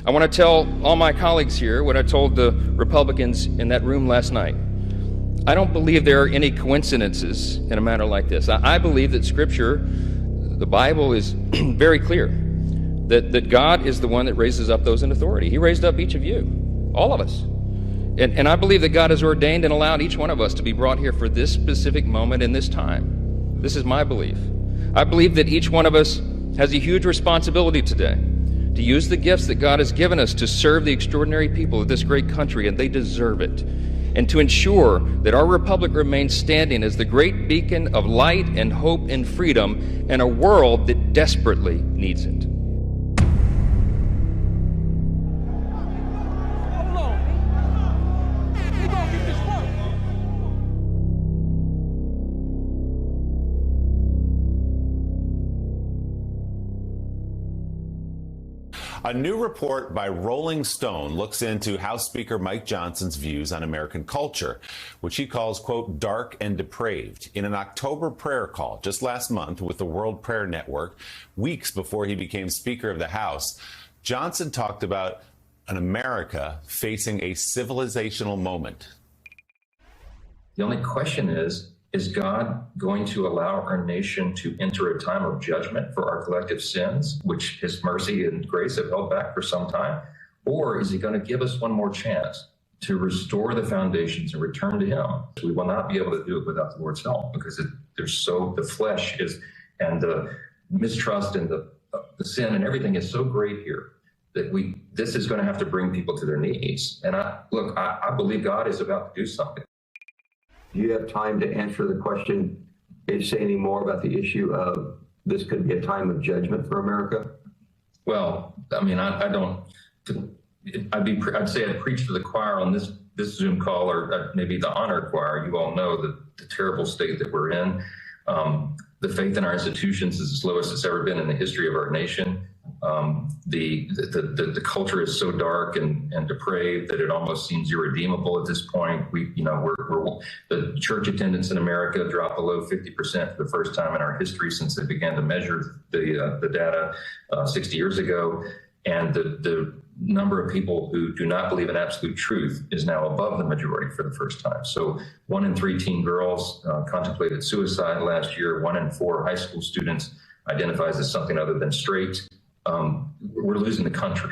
I want to tell all my colleagues here what I told the Republicans in that room last night. I don't believe there are any coincidences in a matter like this. I believe that Scripture, the Bible, is very clear that God is the one that raises up those in authority. He raised up each of you, all of us. And I believe that God has ordained and allowed each one of us to be brought here for this specific moment in this time. This is my belief. I believe that each one of us has a huge responsibility today to use the gifts that God has given us to serve the extraordinary people of this great country, and they deserve it, and to ensure that our republic remains standing as the great beacon of light and hope and freedom in a world that desperately needs it. A new report by Rolling Stone looks into House Speaker Mike Johnson's views on American culture, which he calls, quote, dark and depraved. In an October prayer call just last month with the World Prayer Network, weeks before he became Speaker of the House, Johnson talked about an America facing a civilizational moment. The only question is God going to allow our nation to enter a time of judgment for our collective sins, which his mercy and grace have held back for some time? Or is he going to give us one more chance to restore the foundations and return to him? We will not be able to do it without the Lord's help, because the flesh is, and the mistrust and the sin and everything is so great here that this is going to have to bring people to their knees. And I believe God is about to do something. Do you have time to answer the question, say any more about the issue of this could be a time of judgment for America? Well, I mean, I'd say I'd preach to the choir on this Zoom call, or maybe the honor choir. You all know the terrible state that we're in. The faith in our institutions is as low as it's ever been in the history of our nation. The culture is so dark and depraved that it almost seems irredeemable at this point. The church attendance in America dropped below 50% for the first time in our history since they began to measure the data 60 years ago. And the number of people who do not believe in absolute truth is now above the majority for the first time. So 1 in 3 teen girls contemplated suicide last year. 1 in 4 high school students identifies as something other than straight. We're losing the country.